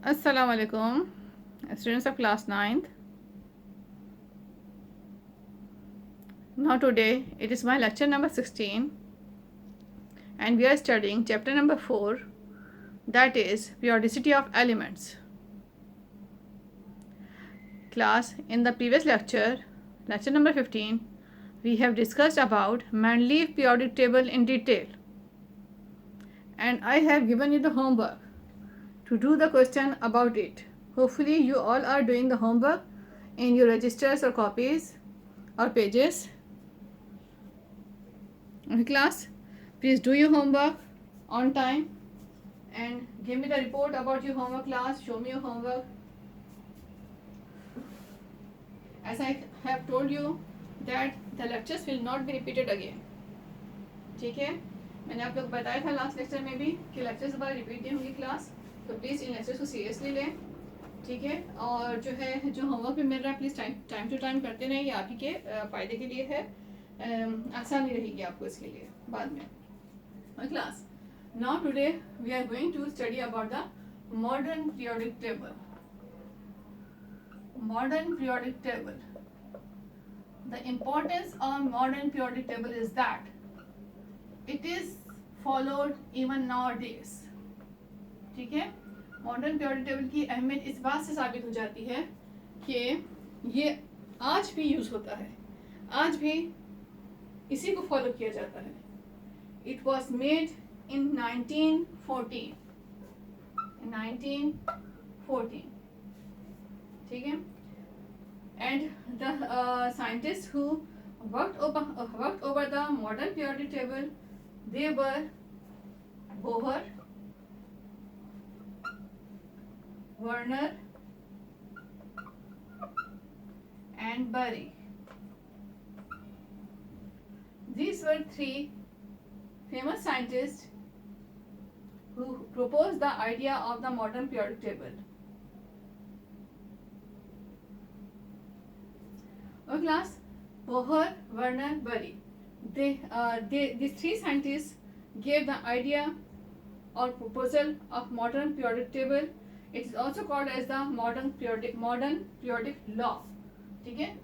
Assalamu alaikum, students of class ninth. Now today it is my lecture number 16 and we are studying chapter number 4, that is periodicity of elements. Class, in the previous lecture, lecture number 15, we have discussed about Mendeleev periodic table in detail, and I have given you the homework to do the question about it. Hopefully you all are doing the homework in your registers or copies or pages. Okay class, please do your homework on time and give me the report about your homework class. Show me your homework. As I have told you that the lectures will not be repeated again. ठीक है, मैंने आप लोग बताया था last lecture में भी कि लेक्चर्स दोबारा रिपीट नहीं होंगी क्लास, तो प्लीज़ इन लेक्चर्स को सीरियसली लें. ठीक है, और जो है जो होमवर्क भी मिल रहा है प्लीज़ टाइम टू टाइम करते रहें. ये आप ही के फ़ायदे के लिए है, आसानी रहेगी आपको इसके लिए बाद में. Class, now today we are going to study about the modern periodic table. Modern periodic table. The importance of modern periodic table is that it is followed even nowadays. ठीक है, मॉडर्न पीरियोडिक टेबल की अहमियत इस बात से साबित हो जाती है कि ये आज भी यूज़ होता है, आज भी इसी को फॉलो किया जाता है. It was made in 1914. ठीक है, and the scientists who worked over the modern periodic table, they were Bohr, Werner and Bury. These were three famous scientists who proposed the idea of the modern periodic table. Or class, Bohr, Werner, Bury. These three scientists gave the idea or proposal of modern periodic table. It is also called as the modern periodic law. ठीक है,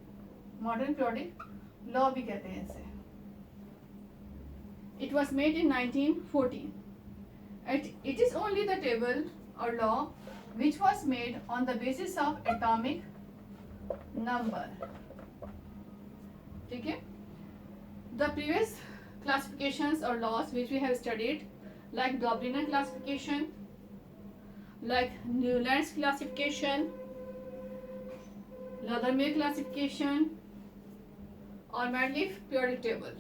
modern periodic law भी कहते हैं इसे. It was made in 1914. It is only the table or law which was made on the basis of atomic number. ठीक है, the previous classifications or laws which we have studied, like Dobliner classification, like Newland's classification, Lothermere classification, or Mendeleev periodic table,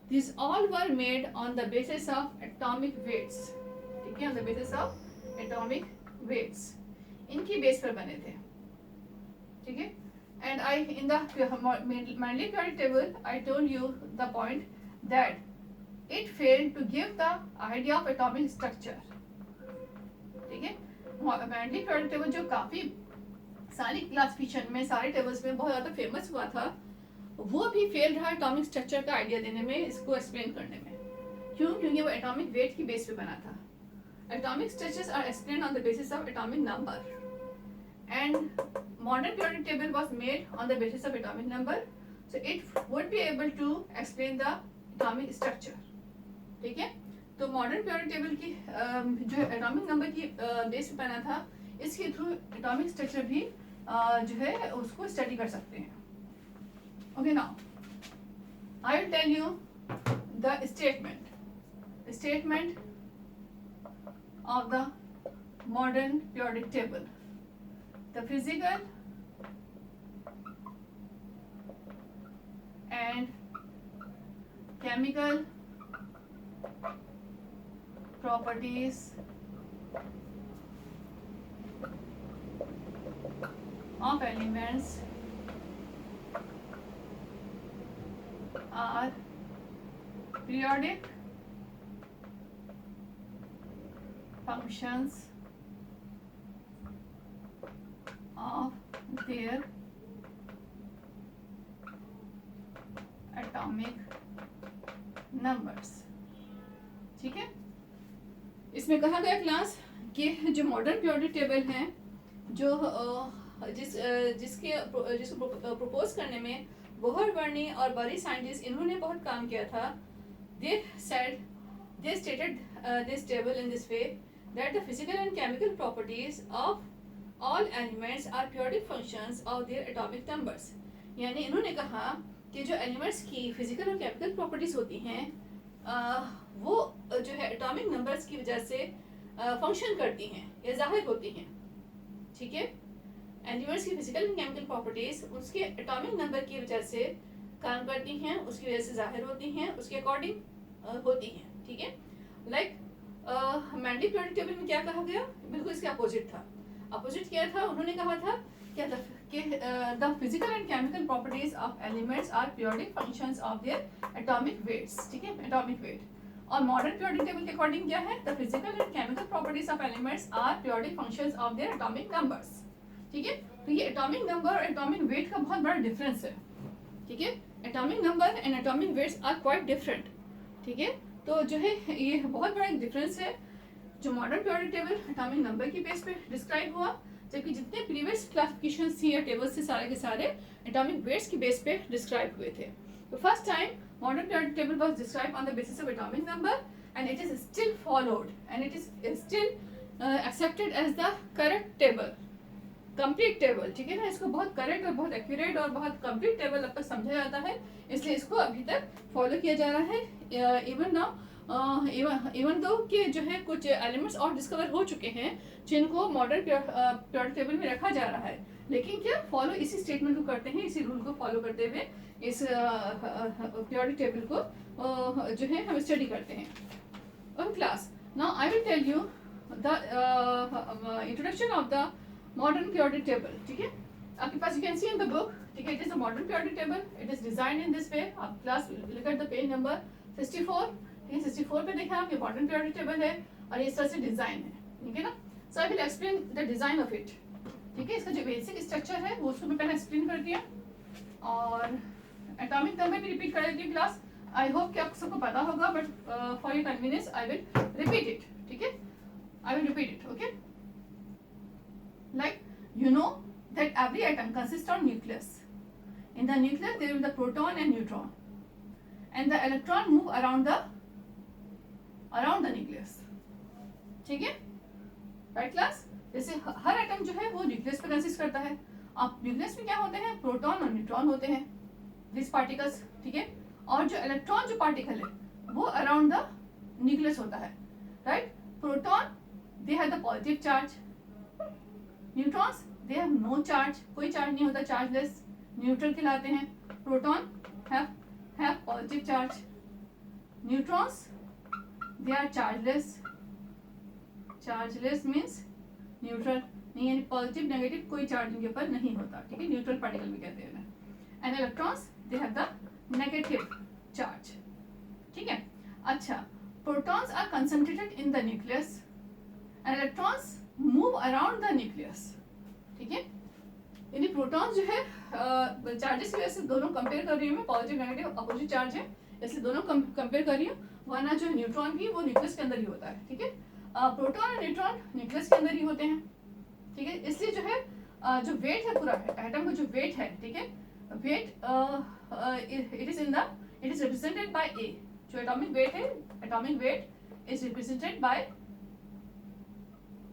these all were made on the basis of atomic weights. ठीक है, on the basis of atomic weights, इनकी base पर बने थे. ठीक है, and I in the Mendeleev periodic table I told you the point that it failed to give the idea of atomic structure. ठीक है, Mendeleev periodic table जो काफ़ी सारी क्लासिफिकेशन में, सारे टेबल्स में बहुत ज़्यादा फेमस हुआ था, वो भी फेल रहा एटॉमिक स्ट्रक्चर का आइडिया देने में, इसको एक्सप्लेन करने में. क्यों? क्योंकि वो एटॉमिक वेट की बेस पे बना था. Atomic structures are explain on the basis of atomic number, and modern periodic table was made on the basis of atomic number, so it would be able to explain the atomic structure. ठीक है, तो modern periodic table की जो atomic number की base पे बना था, इसके थ्रू atomic structure भी जो है उसको स्टडी कर सकते हैं. Okay, now I will tell you the statement of the modern periodic table. The physical and chemical properties of elements are periodic functions of their atomic numbers. ठीक है, इसमें कहा गया क्लास कि जो मॉडर्न पीरियोडिक टेबल हैं, जो जिसको प्रपोज करने में बोहर बर्नी और बरी साइंटिस्ट इन्होंने बहुत काम किया था. They stated this table in this way that the physical and chemical properties of all elements are periodic functions of their atomic numbers. यानी इन्होंने कहा कि जो एलिमेंट्स की फिजिकल और केमिकल प्रॉपर्टीज होती हैं वो जो है एटॉमिक नंबर्स की वजह से फंक्शन करती हैं या जाहिर होती हैं. ठीक है, एलिमेंट्स की फिजिकल एंड केमिकल प्रॉपर्टीज उसके एटॉमिक नंबर की वजह से काम करती हैं, उसकी वजह से जाहिर होती हैं, उसके अकॉर्डिंग होती हैं. ठीक है, लाइक मैंडली पीरियोडिक टेबल में क्या कहा गया, बिल्कुल इसके अपोजिट था. अपोजिट क्या था, उन्होंने कहा था कि the physical and chemical properties of elements are periodic functions of their atomic weights. ठीक है, एटॉमिक वेट. और मॉडर्न पीरियोडिक टेबल के अकॉर्डिंग क्या है, the physical and chemical properties of elements are periodic functions of their atomic numbers. ठीक है, तो ये एटॉमिक नंबर और एटॉमिक वेट का बहुत बड़ा डिफरेंस है. ठीक है, atomic number and atomic weights are quite different. ठीक है, तो जो है ये बहुत बड़ा एक डिफरेंस है. जो modern periodic table atomic number की बेस पे डिस्क्राइब हुआ, जबकि जितने प्रीवियस क्लासिफिकेशन थी या टेबल्स थे सारे के सारे एटॉमिक वेट्स की बेस पे डिस्क्राइब हुए थे. तो first time modern periodic table was describe on the basis of atomic number and it is still followed and it is still accepted as the correct table, complete table. ठीक है ना, इसको बहुत correct और बहुत एक्यूरेट और बहुत complete table अब तक समझा जाता है, इसलिए इसको अभी तक फॉलो किया जा रहा है. इवन नाउ इवन दो कि जो है कुछ एलिमेंट्स और डिस्कवर हो चुके हैं जिनको मॉडर्न पीरियोडिक टेबल में रखा जा रहा है, लेकिन क्या फॉलो इसी स्टेटमेंट को करते हैं, इसी रूल को फॉलो करते हुए इस पीरियोडिक टेबल को जो है हम स्टडी करते हैं. Okay class, now I will tell you the introduction of the modern periodic table. ठीक है, आपके पास you can see in the book. ठीक है, it is a modern periodic table. It is design in this way. आप class look at the page number 64. ठीक है, 64 पे देखा आप, ये मॉडर्न पीरियोडिक टेबल है और इस तरह से डिजाइन है. ठीक है ना, so I will explain the design of it. ठीक है, इसका जो बेसिक स्ट्रक्चर है वो उसको मैं पहले एक्सप्लेन कर दिया और एटॉमिक नंबर भी रिपीट कर देती हूँ क्लास. आई होप कि आप सबको पता होगा, but for your convenience I will repeat it. ठीक है, I will repeat it. Okay, like you know that every atom consists of nucleus. In the nucleus there will be the proton and neutron, and the electron move around the nucleus. ठीक है, right class. जैसे हर atom जो है वो nucleus पे consist करता है. अब न्यूक्लियस में क्या होते हैं, प्रोटॉन और न्यूट्रॉन होते हैं, दिस पार्टिकल्स. ठीक है, और जो इलेक्ट्रॉन जो पार्टिकल है वो अराउंड द न्यूक्लियस होता है. Right, proton they have the positive charge, neutrons they have no charge, कोई चार्ज नहीं होता, चार्जलेस, न्यूट्रल कहलाते हैं. Proton have positive charge, neutrons they are chargeless. Chargeless means neutral नहीं, यानी पॉजिटिव नेगेटिव कोई चार्ज इनके ऊपर नहीं होता. ठीक है, न्यूट्रल पार्टिकल भी कहते हैं. And electrons they have the negative charge. ठीक है, अच्छा, protons are concentrated in the nucleus and electrons move around the nucleus. ठीक है, यानी प्रोटॉन्स जो है चार्जेस की वजह से दोनों कंपेयर कर रही हूँ मैं, पॉजिटिव नेगेटिव अपोजिट चार्ज है इसलिए दोनों कंपेयर कर रही हूँ. वरना जो न्यूट्रॉन भी वो न्यूक्लियस के अंदर ही होता है. ठीक है, प्रोटॉन और न्यूट्रॉन न्यूक्लियस के अंदर ही होते हैं. ठीक है, इसलिए जो है जो वेट है पूरा एटम का जो वेट है, ठीक है, weight it is represented by A. जो एटॉमिक वेट है, atomic weight is represented by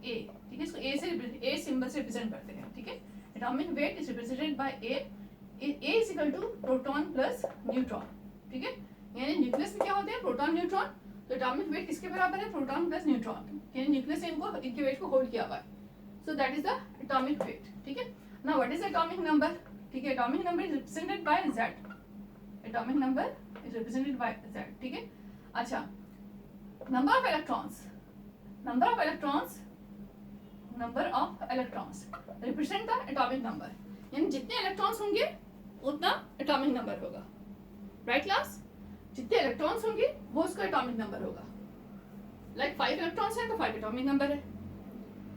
A. ठीक है, इसको ए सिंबल से रिप्रेजेंट करते हैं. ठीक है, atomic weight is represented by A. A is equal to proton plus neutron. ठीक है, यानी न्यूक्लियस में क्या होते हैं, प्रोटॉन न्यूट्रॉन. तो एटॉमिक वेट किसके बराबर है, प्रोटॉन प्लस न्यूट्रॉन. यानी न्यूक्लियस ने इनके वेट को होल्ड किया हुआ है. So that is the atomic weight. ठीक है, now what is atomic number. ठीक है, atomic number is represented by Z. Atomic number is represented by Z. ठीक है, अच्छा, number of electrons, number of electrons represent the atomic number. यानी जितने electrons होंगे उतना एटॉमिक नंबर होगा. राइट क्लास, जितने इलेक्ट्रॉन्स होंगे वो उसका एटॉमिक नंबर होगा. लाइक 5 इलेक्ट्रॉन्स हैं तो 5 एटॉमिक नंबर है,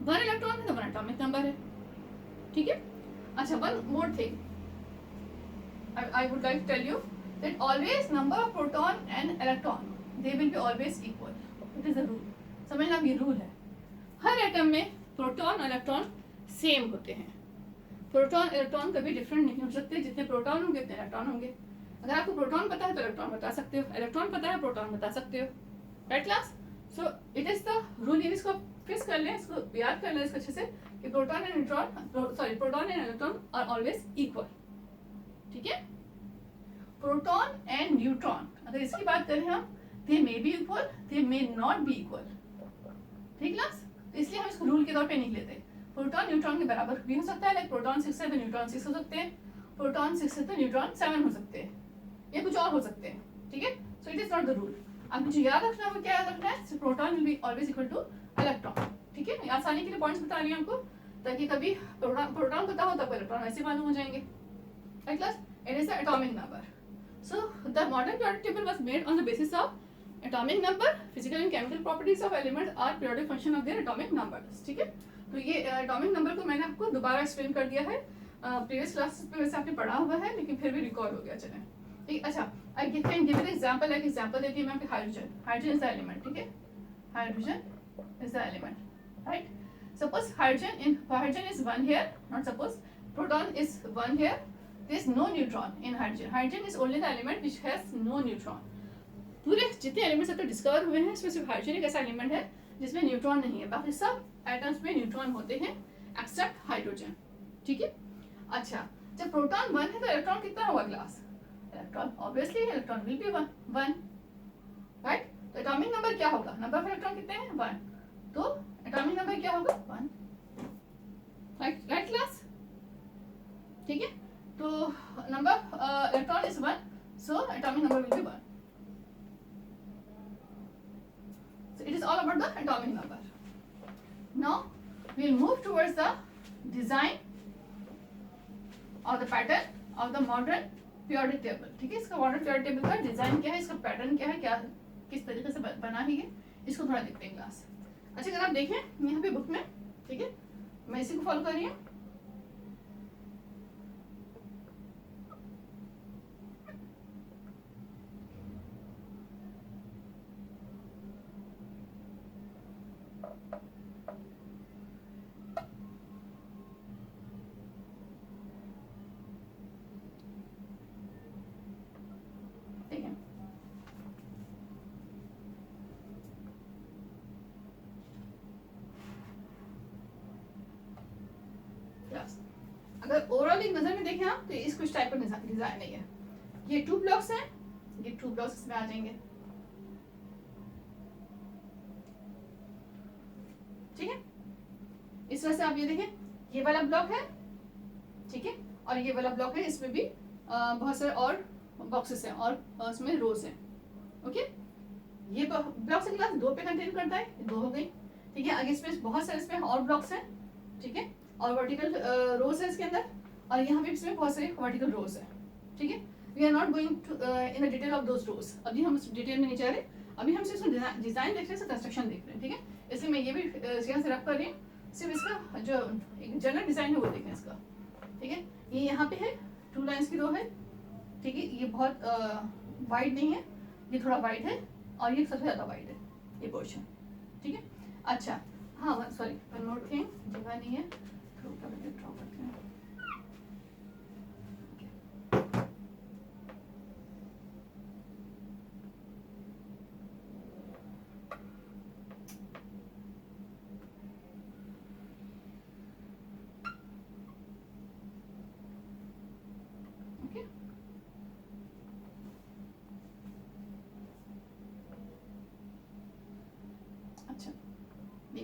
1 इलेक्ट्रॉन है तो 1 एटॉमिक नंबर है. ठीक है, अच्छा, one more thing I would like to tell you that always number of proton and electron they will be always equal. It is a rule. समझना, ये रूल है. हर एटम में प्रोटॉन और इलेक्ट्रॉन सेम होते हैं। प्रोटॉन इलेक्ट्रॉन कभी different नहीं हो सकते, जितने प्रोटॉन होंगे उतने इलेक्ट्रॉन होंगे। अगर आपको प्रोटॉन पता है तो इलेक्ट्रॉन बता सकते हो, इलेक्ट्रॉन पता है प्रोटॉन बता सकते हो, right class. So it is the rule. इसको फिक्स कर लें, इसको याद कर लें इसको अच्छे से कि proton and neutron, sorry, proton and electron are always equal, ठीक है। प्रोटॉन एंड न्यूट्रॉन अगर इसकी बात करें हम, they may be equal, they may not be equal, ठीक क्लास। तो इसलिए हम इसको रूल के तौर पे नहीं लेते। प्रोटॉन न्यूट्रॉन के बराबर भी हो सकता है, लाइक प्रोटॉन 6 है तो न्यूट्रॉन 6 हो सकते हैं, प्रोटॉन 6 है तो न्यूट्रॉन 7 हो सकते हैं, या कुछ और हो सकते हैं, ठीक है। सो it is not the rule. अब मुझे याद रखना है, क्या याद रखना है, proton will be always equal two electron, ठीक है। आसानी के लिए पॉइंट्स बता रही हूँ आपको, ताकि कभी प्रोटॉन पता हो तब इलेक्ट्रॉन ऐसे मालूम हो जाएंगे, right class. It is the atomic number. So the modern periodic table was made on the basis of atomic number, physical and chemical properties of elements are periodic function of their atomic numbers, ठीक है। तो ये atomic number को मैंने आपको दोबारा explain कर दिया है, प्रीवियस क्लासेस पे वैसे आपने पढ़ा हुआ है, लेकिन फिर भी रिकॉल हो गया, चलें, ठीक। अच्छा, I can give an example, एक एग्जांपल देती हूँ मैं आपको। Hydrogen, hydrogen is the element, ठीक है। Hydrogen is the element, right. Suppose hydrogen is 1 here, not suppose, proton is 1 here, there is no neutron in hydrogen. Hydrogen is only the element which has no neutron. पूरे जितने elements अब तक discover हुए हैं, इसमें सिर्फ hydrogen एक ऐसा एलिमेंट है जिसमें न्यूट्रॉन नहीं है, बाकी सब एटम्स में न्यूट्रॉन होते हैं एक्सेप्ट हाइड्रोजन, ठीक है। अच्छा, जब प्रोटॉन 1 है तो इलेक्ट्रॉन कितना होगा class? Electron obviously electron will be 1, right. तो एटॉमिक नंबर क्या होगा? नंबर ऑफ इलेक्ट्रॉन कितने हैं? 1, तो एटॉमिक नंबर क्या होगा? 1, राइट क्लास, ठीक है। तो number electron is 1, so atomic number will be 1. So it is all about the atomic number. Now we will move towards the design or the pattern of the modern periodic table, ठीक है। इसका modern periodic table का design क्या है, इसका pattern क्या है, क्या किस तरीके से बना है, इसको थोड़ा देखते हैं क्लास। अच्छा, अगर आप देखें यहाँ पे बुक में, ठीक है, मैं इसी को फॉलो कर रही हूँ। अगर ओवरऑल एक नजर में देखें आप, तो इस कुछ टाइप का डिजाइन नहीं है। ये 2 ब्लॉक्स हैं, ये 2 ब्लॉक्स इसमें आ जाएंगे, ठीक है। इस वजह से आप ये देखें, ये वाला ब्लॉक है, ठीक है, और ये वाला ब्लॉक है, इसमें भी बहुत सारे और बॉक्सेस हैं और उसमें रोज हैं, ओके। ये ब्लॉक्स की क्लास 2 पे कंटेन करता है, 2 हो गई, ठीक है। आगे इसमें बहुत सारे इसमें और ब्लॉक्स हैं, ठीक है, और वर्टिकल रोज है इसके अंदर, और यहाँ भी इसमें बहुत सारे वर्टिकल रोज है, ठीक है। We are not going to in the detail of those rows, अभी हम डिटेल में नहीं जा रहे, अभी हम सिर्फ डिजाइन देख रहे हैं, कंस्ट्रक्शन देख रहे हैं, ठीक है। इसलिए मैं ये भी यहाँ से रख कर रही हूँ, सिर्फ इसका जो एक जनरल डिजाइन है वो देखें इसका, ठीक है। ये यहाँ पे है, 2 लाइन्स की रो है, ठीक है। ये बहुत वाइड नहीं है, ये थोड़ा वाइड है, और ये सबसे ज़्यादा वाइड है ये पोर्शन, ठीक है। अच्छा, हाँ सॉरी, वन मोर थिंग, जगह नहीं है, थोड़ा ड्रॉ करते हैं।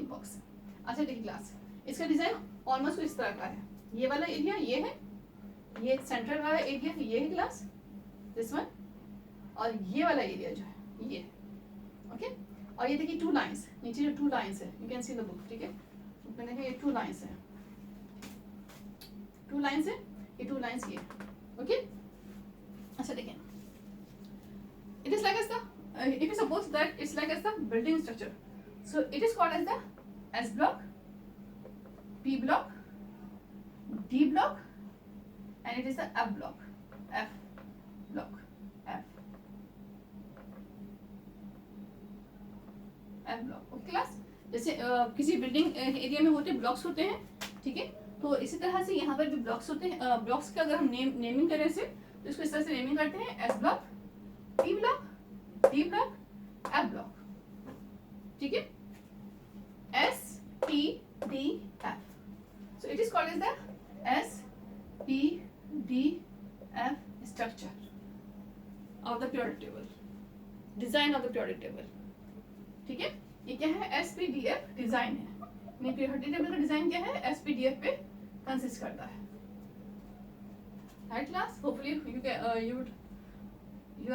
बॉक्स, अच्छा देखिए क्लास, इसका डिजाइन ऑलमोस्ट इस तरह का है। ये वाला एरिया ये है, ये सेंट्रल वाला एरिया ये है क्लास, दिस वन, और ये वाला एरिया जो है ये, ओके। और ये देखिए 2 लाइंस, नीचे जो 2 लाइंस है, you can see the book, ठीक है। मैंने देखिए ये 2 लाइंस है, 2 लाइंस है, ये 2 लाइंस ये, ओके। अच्छा देखिए, it is like as the if you suppose that it's like as the building structure, so it is called as the S block, P block, D block, and it is the F block, F block, F block, okay class। जैसे किसी building area में होते blocks होते हैं, ठीक है, तो इसी तरह से यहाँ पर भी ब्लॉक्स होते हैं। ब्लॉक्स का अगर हम नेमिंग करें से, तो इसको इस तरह से नेमिंग करते हैं, S block, T block, D block, F block, ठीक है, S P D F. So it is called as the S P D F structure of the periodic table, design of the periodic table, ठीक है। ये क्या है, S P D F design है। Periodic table का design क्या है, S P D F पे कंसिस्ट करता है। Right class, hopefully you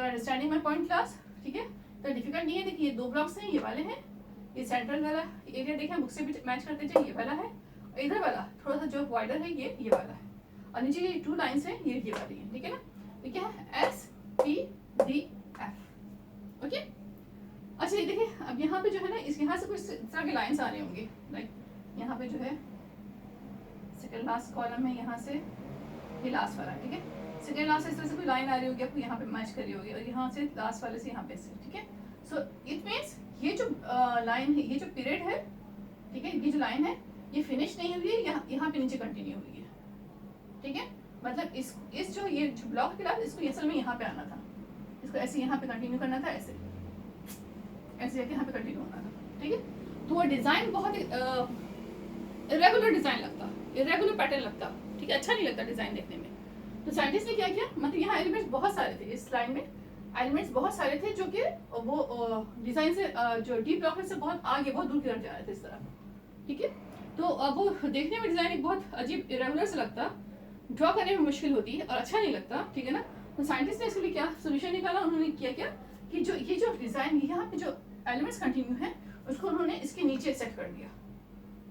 are understanding my point class, ठीक है। तो डिफिकल्ट नहीं है। देखिए ये 2 ब्लॉक्स हैं, ये वाले हैं, ये सेंट्रल वाला एरिया देखें, बुक से भी मैच करते जाए, ये वाला है, और इधर वाला थोड़ा सा जो वाइडर है ये वाला है, और नीचे ये 2 लाइन्स हैं, ये वाली है, ठीक है ना। ये क्या है, S P D F, okay. अच्छा ये देखिए, अब यहाँ पे जो है ना, इस यहाँ से कुछ इस तरह के लाइन्स आ रहे होंगे, लाइक यहाँ पे जो है सेकंड लास्ट कॉलम है, यहाँ से ये लास्ट वाला, ठीक है, सेकंड लास्ट से इस तरह से कोई लाइन आ रही होगी, आपको यहाँ पे मैच कर रही होगी, और यहाँ से लास्ट वाले से यहाँ पे से, ठीक है। सो इट मीन्स ये जो लाइन है, ये जो पीरियड है, ठीक है, ये जो लाइन है, ये फिनिश नहीं हुई है, यहाँ पे नीचे कंटिन्यू हुई है, ठीक है। मतलब इस जो ये जो ब्लॉक के लास्ट, इसको असल में यहाँ पे आना था, इसको ऐसे यहाँ पे कंटिन्यू करना था, ऐसे जाके यहाँ पे कंटिन्यू होना था, ठीक है। तो वो डिजाइन बहुत इरेगुलर डिजाइन लगता, इरेगुलर पैटर्न लगता, ठीक है, अच्छा नहीं लगता डिजाइन देखने में। तो साइंटिस्ट ने क्या किया, मतलब यहाँ एलिमेंट्स बहुत सारे थे, इस लाइन में एलिमेंट्स बहुत सारे थे, जो कि वो डिजाइन से जो डी ब्लॉक से बहुत आगे, बहुत दूर की तरफ जा रहे थे, इस तरह, ठीक है। तो अब वो देखने में डिजाइन एक बहुत अजीब इरेगुलर से लगता, ड्रॉ करने में मुश्किल होती है और अच्छा नहीं लगता, ठीक है ना। तो साइंटिस्ट ने इसके लिए क्या सोल्यूशन निकाला, उन्होंने किया क्या कि जो ये जो डिजाइन यहाँ पे जो एलिमेंट्स कंटिन्यू है, उसको उन्होंने इसके नीचे सेट कर दिया,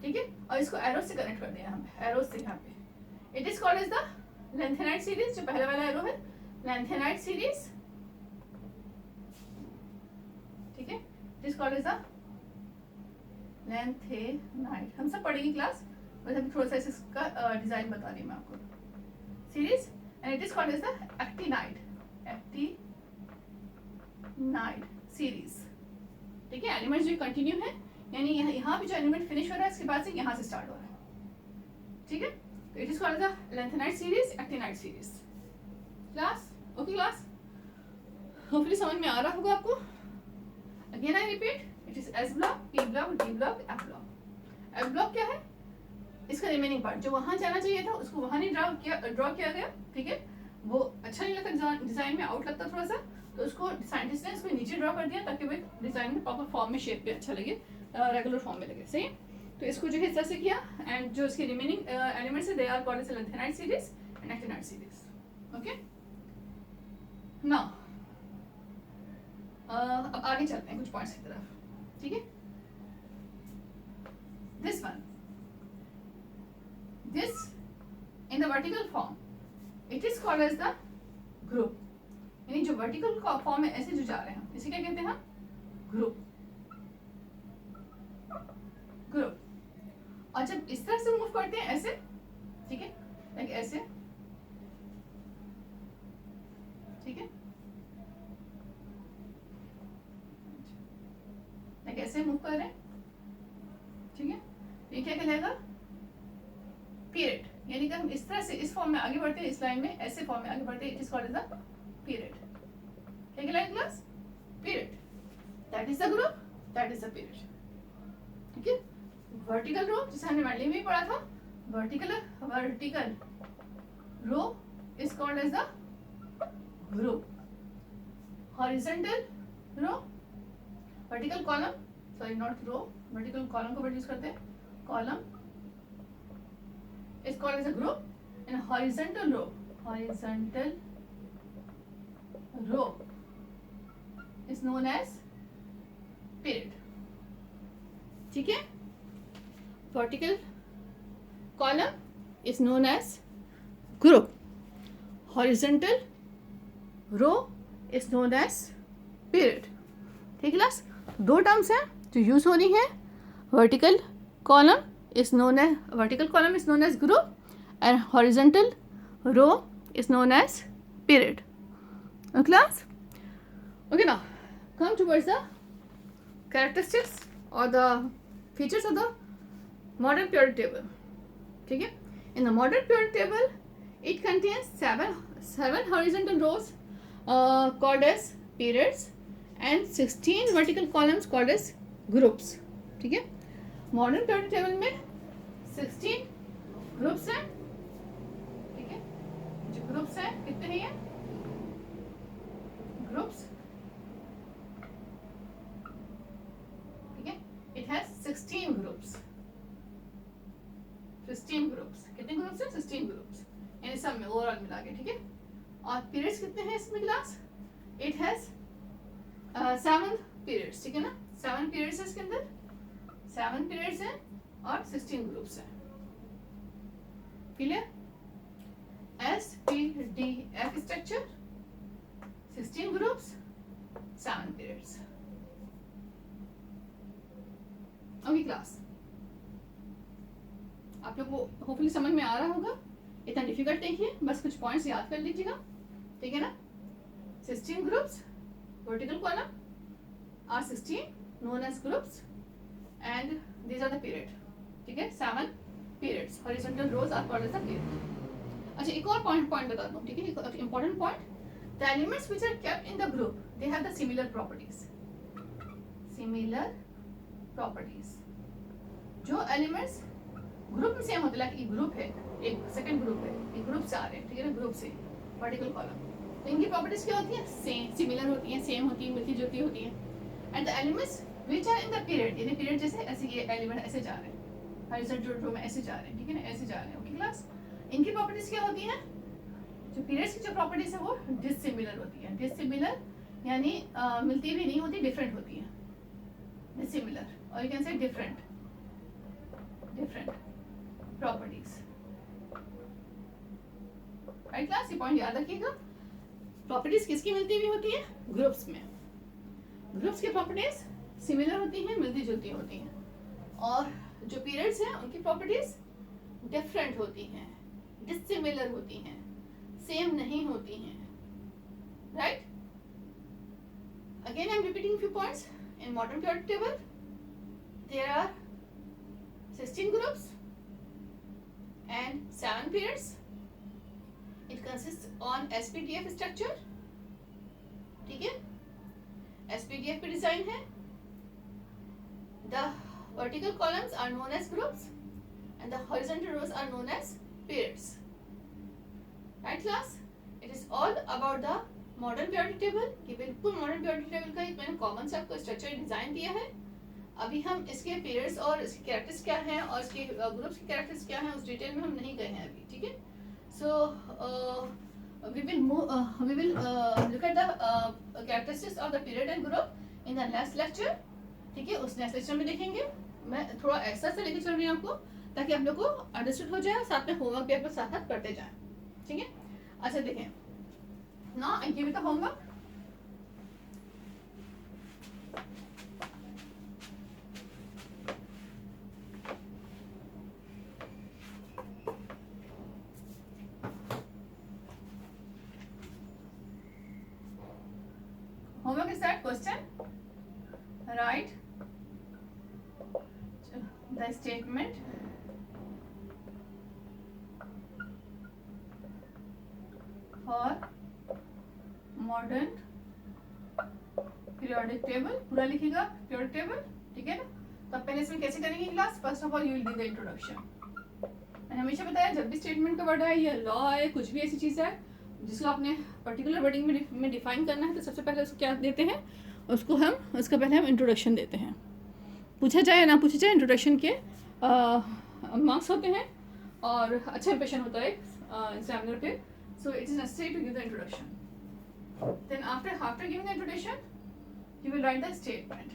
ठीक है, और इसको एरो से कनेक्ट कर दिया, हम एरो से यहाँ पे। It is called as the lanthanide series, जो पहले वाला एरो है, लेंथेनाइट सीरीज, ठीक है, it is called as the lanthanide. हम सब पढ़ेंगे क्लास, बस अभी थोड़ा सा इसका डिजाइन बता रही हूँ मैं आपको, series, and it is called as the actinide, actinide series, ठीक है। एलिमेंट्स जो कंटिन्यू है, यानी यहाँ पे जो एलिमेंट फिनिश हो रहा है, इसके बाद से यहाँ से स्टार्ट हो रहा है, ठीक है। तो it is called the lanthanide series, actinide series. Class okay, class hopefully समझ में आ रहा होगा आपको। Again I repeat, it is S block, P block, D block, F block. F block क्या है, इसका रिमेनिंग पार्ट, जो वहां जाना चाहिए था उसको वहां नहीं ड्रॉ किया गया, ठीक है, वो अच्छा नहीं लगता, डिजाइन में आउट लगता थोड़ा सा, तो उसको साइंटिस्ट ने इसको नीचे ड्रॉ कर दिया, ताकि वो डिजाइन में प्रॉपर फॉर्म में, शेप में अच्छा लगे, रेगुलर फॉर्म में लगे, सही। तो इसको जो है इस तरह से किया, एंड जो इसके रिमेनिंग एलिमेंट्स है, they are called as lanthanide series and actinide series, okay. Now अब आगे चलते हैं कुछ पॉइंट्स की तरफ, ठीक है। This one, this in the vertical form, it is called as the group, यानी जो वर्टिकल फॉर्म में ऐसे जो जा रहे हैं, इसे क्या कहते हैं, ग्रुप, ग्रुप। और जब इस तरह से मूव करते हैं ऐसे, ठीक है, लाइक ऐसे, ठीक है, लाइक ऐसे मूव कर रहे हैं, ठीक है। ये क्या कहलाएगा, पीरियड, यानी कि हम इस तरह से इस फॉर्म में आगे बढ़ते हैं, इस लाइन में ऐसे फॉर्म में आगे बढ़ते हैं, it is called as the period. क्या कहलाएगा class, period, that is the group, that is the period, ठीक है। वर्टिकल रो, जिसे हमने मैंडली में पढ़ा था, vertical row is called as the group, horizontal row, vertical column, sorry not row, vertical column को प्रोड्यूस करते हैं, column is called as a group, and horizontal row is known as period, ठीक है। vertical column is known as group, horizontal row is known as period, ठीक है class. 2 terms हैं जो use हो रही है, vertical column is known as group, and horizontal row is known as period, okay class, okay. Now come towards the characteristics or the features of the modern periodic table. ठीक है, in the modern periodic table it contains seven horizontal rows called as periods and 16 vertical columns called as groups. ठीक है, modern periodic table में 16 groups हैं. ठीक है, जो groups हैं कितने हैं ग्रुप्स. ठीक है, इट हैज 16 ग्रुप्स. 16 ग्रुप्स. कितने ग्रुप्स हैं? 16 ग्रुप्स यानी सब में ओवरऑल मिला के. ठीक है, और पीरियड्स कितने हैं इसमें क्लास? It has 7 periods. ठीक है ना, 7 पीरियड्स है इसके अंदर. 7 पीरियड्स हैं और 16 ग्रुप्स हैं. Clear? SPDF structure, 16 groups, 7 periods. Okay class, आप लोग को होपफुली समझ में आ रहा होगा. इतना डिफिकल्ट नहीं है, बस कुछ पॉइंट्स याद कर लीजिएगा. ठीक है ना, 16 groups, vertical column are 16 known as groups and these are the period. ठीक है, 7 periods, horizontal rows are called as the period. अच्छा, एक और पॉइंट बता दूं. ठीक है, एक important point. The elements which are kept in the group they have the similar properties. Similar properties. जो एलिमेंट्स ग्रुप में सेम होते, लाइक एक ग्रुप है, एक सेकंड ग्रुप है, एक ग्रुप से आ रहे हैं. ठीक है ना, ग्रुप से वर्टिकल कॉलम, तो इनकी प्रॉपर्टीज क्या होती है? सेम, सिमिलर होती हैं, सेम होती है, मिलती जुलती होती हैं. And the elements which are in the period, यानी पीरियड जैसे ऐसे ये एलिमेंट ऐसे जा रहे हैं, हॉरिजॉन्टल रो में ऐसे जा रहे हैं. ठीक है ना, ऐसे जा रहे हैं. ओके क्लास, इनकी प्रॉपर्टीज क्या होती हैं? जो पीरियड्स की जो प्रॉपर्टीज है वो डिसिमिलर होती है. डिसिमिलर यानी मिलती भी नहीं होती, डिफरेंट होती है. डिसिमिलर, और you can say different properties. Right class, ये पॉइंट याद रखिएगा. प्रॉपर्टीज किसकी मिलती हुई होती है? ग्रुप्स में. ग्रुप्स की प्रॉपर्टीज सिमिलर होती हैं, मिलती जुलती होती हैं. और जो पीरियड्स हैं उनकी प्रॉपर्टीज डिफरेंट होती हैं, डिसिमिलर होती हैं, सेम नहीं होती हैं. Right, again I am repeating few points. In modern periodic table there are 16 groups and 7 periods. It consists on SPDF structure. ठीक है, SPDF पे डिजाइन है. The vertical columns are known as groups and the horizontal rows are known as periods. Right class? It is all about the modern periodic table. ये बिल्कुल modern periodic table का मैंने common सा आपको structure design दिया है. अभी हम इसके पीरियड्स और इसके कैरेक्टर्स क्या हैं और इसके ग्रुप्स के कैरेक्टर्स क्या हैं उस डिटेल में हम नहीं गए हैं अभी. ठीक है, so we will look at the characteristics of the period and group in the next lecture. ठीक है, उस नेक्स्ट लेक्चर में देखेंगे. मैं थोड़ा ऐसा से लेके चल रही हूँ आपको ताकि आप लोग को अंडरस्टूड हो जाए, साथ में होमवर्क भी आप लोग साथ साथ करते जाएं. ठीक है, अच्छा देखें ना, ये भी तो homework. Homework is that question. Write the statement for modern periodic table. पूरा लिखिएगा periodic table. ठीक है ना, तो पहले इसमें कैसे करेंगे class? First of all you will give the introduction. मैंने हमेशा बताया जब भी स्टेटमेंट का वर्ड है या लॉ है, कुछ भी ऐसी चीज़ है जिसको आपने पर्टिकुलर वर्डिंग में डिफाइन करना है, तो सबसे पहले उसको क्या देते हैं? उसको हम उसका पहले हम इंट्रोडक्शन देते हैं. पूछा जाए या ना पूछा जाए, इंट्रोडक्शन के मार्क्स होते हैं और अच्छा इंप्रेशन होता है एग्जामिनर पे. So it is necessary to give the introduction. Then after giving the introduction you will write the statement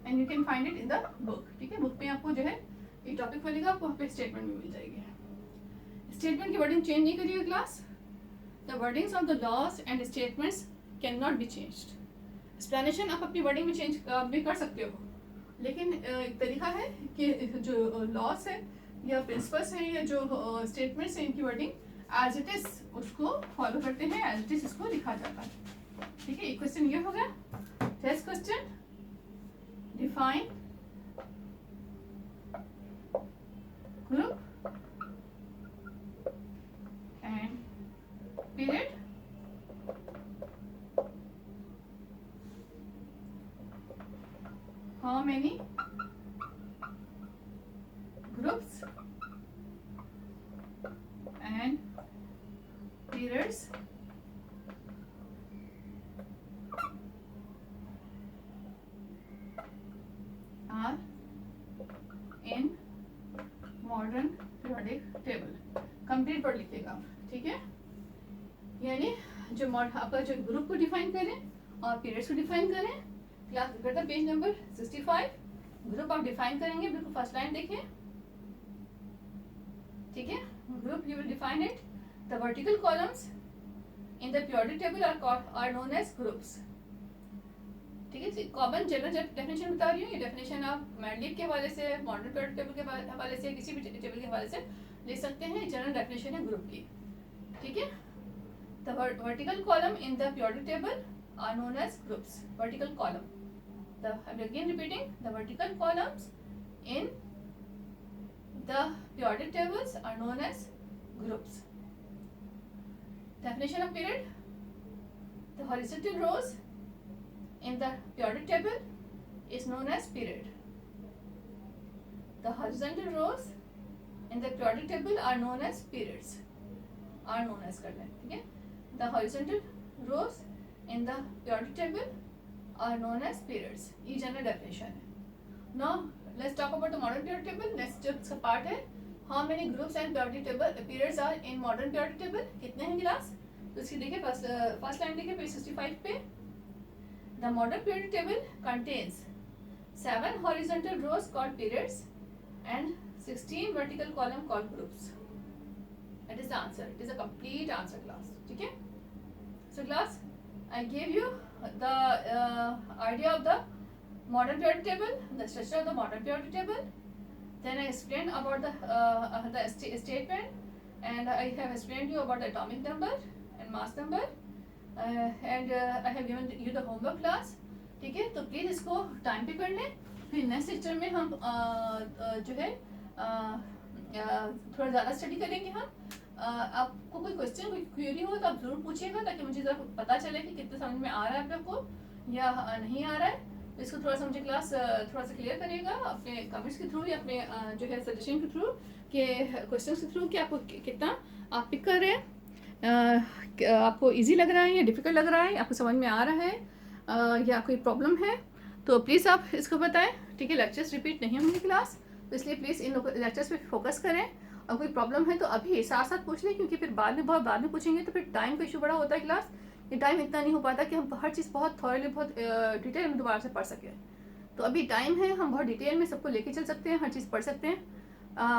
and you can find it in the book. ठीक है, बुक में आपको जो है ये टॉपिक खोलेगा, आपको वहाँ पे स्टेटमेंट भी मिल जाएगी. स्टेटमेंट की वर्डिंग चेंज नहीं करिएगा class. The wordings of the laws and statements cannot be changed. Explanation आप अपनी wording में change भी कर सकते हो, लेकिन एक तरीका है कि जो laws है या principles हैं या जो statements हैं, इनकी wording as it is उसको follow करते हैं, as it is इसको लिखा जाता है. ठीक है, एक क्वेश्चन ये हो गया. Next question, define modern periodic table, complete word लिखिएगा आप, ठीक है। यानी जो आपका जो ग्रुप को डिफाइन करें और पीरियड्स को डिफाइन करें। क्लास करता पेज नंबर 65, ग्रुप आप डिफाइन करेंगे, बिल्कुल फर्स्ट लाइन देखें, ठीक है। Group you will define it, the vertical columns in the periodic table are known as groups, ठीक है। कॉमन जनरल डेफिनेशन बता रही हूँ, ये डेफिनेशन आप मैडलिब के हवाले से, मॉडर्न पीरियोडिक टेबल के हवाले से, किसी भी टेबल के हवाले से ले सकते हैं। जनरल डेफिनेशन है ग्रुप की, ठीक है। The vertical column in the periodic table are known as groups. Vertical column. I'm again repeating. The vertical columns in the periodic tables are known as groups. Definition of period. The horizontal rows in the periodic table is known as period. The horizontal rows in the periodic table are known as periods. Are known as करना है, ठीक है। The horizontal rows in the periodic table are known as periods. ये general definition है। Now let's talk about the modern periodic table. Next जो इसका part है, how many groups and periodic table periods are in modern periodic table? कितने हैं class? तो इसकी देखिए फर्स्ट लाइन देखिए पेज 65 पे। The modern periodic table contains 7 horizontal rows called periods and 16 vertical column called groups. That is the answer. It is a complete answer, class. ठीक है? So class, I gave you the idea of the modern periodic table, the structure of the modern periodic table. Then I explained about the statement, and I have explained you about the atomic number and mass number, and I have given you the homework class. ठीक है? तो please इसको time पे कर लें। फिर next lecture में हम जो है थोड़ा ज़्यादा स्टडी करेंगे हम। आपको कोई क्वेश्चन, कोई क्वेरी हो तो आप ज़रूर पूछिएगा, ताकि मुझे ज़रा पता चले कि कितना समझ में आ रहा है आप लोग को या नहीं आ रहा है। तो इसको थोड़ा सा मुझे क्लास थोड़ा सा क्लियर करिएगा अपने कमेंट्स के थ्रू या अपने जो है सजेशन के थ्रू, के क्वेश्चन के थ्रू, कि आपको कितना आप पिक कर रहे हैं, आपको ईजी लग रहा है या डिफ़िकल्ट लग रहा है, आपको समझ में आ रहा है या कोई प्रॉब्लम है, तो प्लीज़ आप इसको बताएं, ठीक है। लेक्चर्स रिपीट नहीं होंगे क्लास, तो इसलिए प्लीज़ इन लेक्चर्स पे फोकस करें। और कोई प्रॉब्लम है तो अभी साथ साथ पूछ लें, क्योंकि फिर बाद में पूछेंगे तो फिर टाइम का इशू बड़ा होता है क्लास। ये टाइम इतना नहीं हो पाता कि हम हर चीज़ बहुत थॉरली, बहुत डिटेल में दोबारा से पढ़ सकें। तो अभी टाइम है, हम बहुत डिटेल में सबको लेके चल सकते हैं, हर चीज़ पढ़ सकते हैं।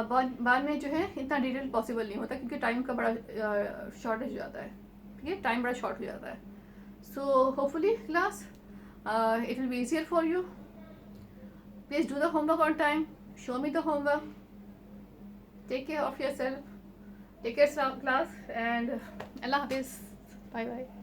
बाद में जो है इतना डिटेल पॉसिबल नहीं होता, क्योंकि टाइम का बड़ा शॉर्टेज हो जाता है, ठीक है। टाइम बड़ा शॉर्ट हो जाता है। So hopefully class it will be easier for you. Please do the homework on time. Show me the homework. Take care of yourself. Take care, class, and Allah Hafiz. Bye bye.